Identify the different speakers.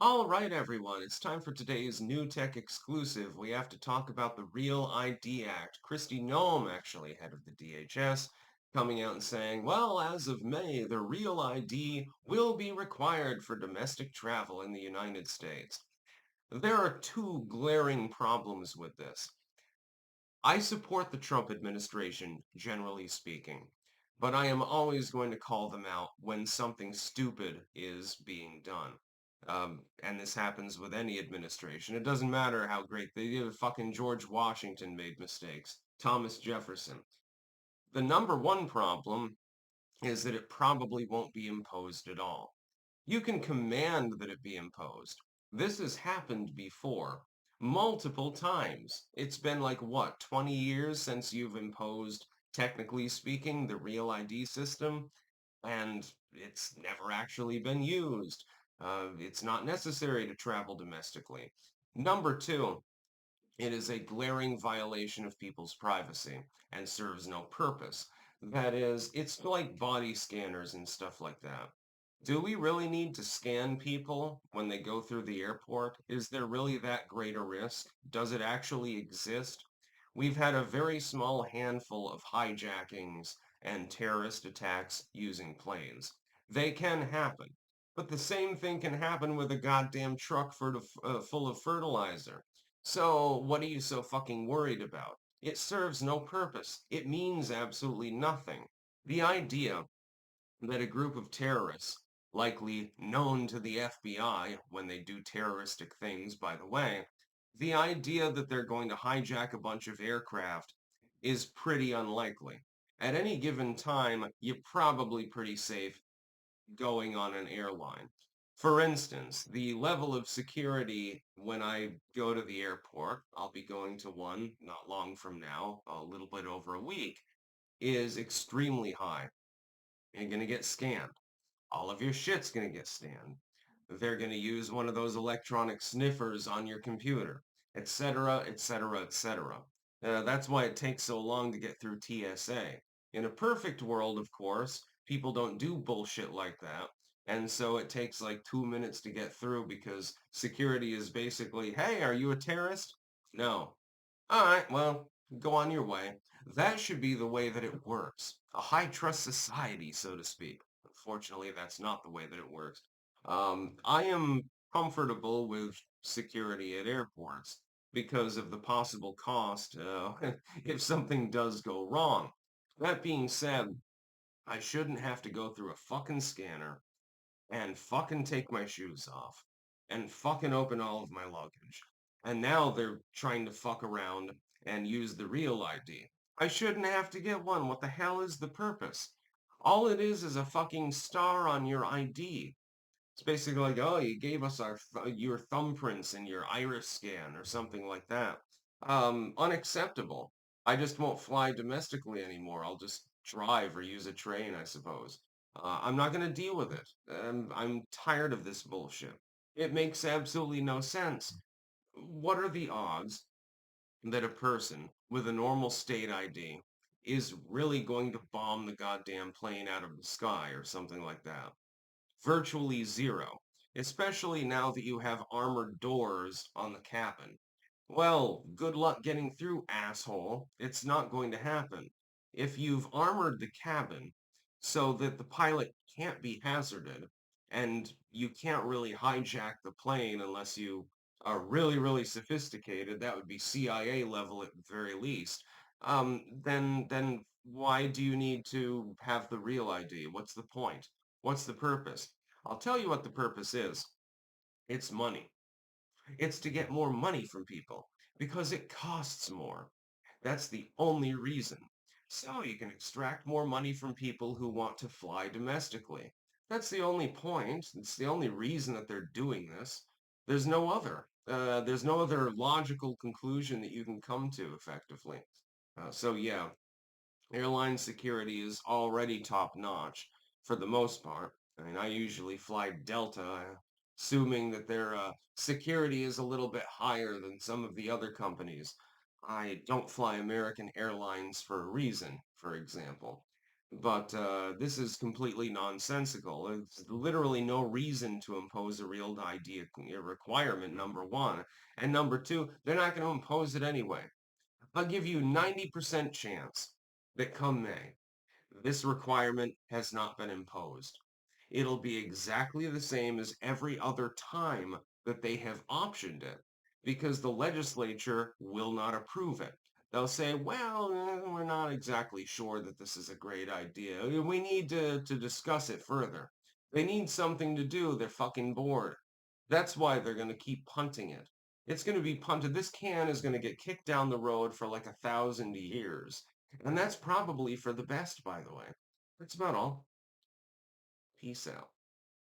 Speaker 1: All right, everyone, it's time for today's new tech exclusive. We have to talk about the Real ID Act. Kristi Noem, actually, head of the DHS, coming out and saying, well, as of May, the Real ID will be required for domestic travel in the United States. There are two glaring problems with this. I support the Trump administration, generally speaking, but I am always going to call them out when something stupid is being done. And this happens with any administration. It doesn't matter how great they did. Fucking George Washington made mistakes. Thomas Jefferson. The number one problem is that it probably won't be imposed at all. You can command that it be imposed. This has happened before, multiple times. It's been like, what, 20 years since you've imposed, technically speaking, the Real ID system, and it's never actually been used. It's not necessary to travel domestically. Number two, it is a glaring violation of people's privacy and serves no purpose. That is, it's like body scanners and stuff like that. Do we really need to scan people when they go through the airport? Is there really that great a risk? Does it actually exist? We've had a very small handful of hijackings and terrorist attacks using planes. They can happen, but the same thing can happen with a goddamn truck full of fertilizer. So what are you so fucking worried about? It serves no purpose. It means absolutely nothing. The idea that a group of terrorists, likely known to the FBI when they do terroristic things, by the way, the idea that they're going to hijack a bunch of aircraft is pretty unlikely. At any given time, you're probably pretty safe going on an airline. For instance, the level of security when I go to the airport, I'll be going to one not long from now, a little bit over a week, is extremely high. You're going to get scanned. All of your shit's going to get scanned. They're going to use one of those electronic sniffers on your computer, etc., etc., etc. That's why it takes so long to get through TSA. In a perfect world, of course, people don't do bullshit like that. And so it takes like 2 minutes to get through because security is basically, hey, are you a terrorist? No. All right, well, go on your way. That should be the way that it works. A high trust society, so to speak. Unfortunately, that's not the way that it works. I am comfortable with security at airports because of the possible cost if something does go wrong. That being said, I shouldn't have to go through a fucking scanner and fucking take my shoes off and fucking open all of my luggage. And now they're trying to fuck around and use the real ID. I shouldn't have to get one. What the hell is the purpose? All it is a fucking star on your ID. It's basically like, oh, you gave us your thumbprints and your iris scan or something like that. Unacceptable. I just won't fly domestically anymore. I'll just drive or use a train, I suppose. I'm not going to deal with it. I'm tired of this bullshit. It makes absolutely no sense. What are the odds that a person with a normal state ID is really going to bomb the goddamn plane out of the sky or something like that? Virtually zero, especially now that you have armored doors on the cabin. Well, good luck getting through, asshole. It's not going to happen. If you've armored the cabin so that the pilot can't be hazarded and you can't really hijack the plane unless you are really, really sophisticated, that would be CIA level at the very least, then why do you need to have the real ID? What's the point? What's the purpose? I'll tell you what the purpose is. It's money. It's to get more money from people because it costs more. That's the only reason. So you can extract more money from people who want to fly domestically. That's the only point. It's the only reason that they're doing this. There's no other. There's no other logical conclusion that you can come to effectively. So yeah, airline security is already top notch for the most part. I mean, I usually fly Delta, assuming that their security is a little bit higher than some of the other companies. I don't fly American Airlines for a reason, for example. But this is completely nonsensical. There's literally no reason to impose a real idea requirement, number one. And number two, they're not going to impose it anyway. I'll give you 90% chance that come May, this requirement has not been imposed. It'll be exactly the same as every other time that they have optioned it because the legislature will not approve it. They'll say, well, we're not exactly sure that this is a great idea. We need to discuss it further. They need something to do. They're fucking bored. That's why they're going to keep punting it. It's going to be punted. This can is going to get kicked down the road for like 1,000 years. And that's probably for the best, by the way. That's about all. Peace out.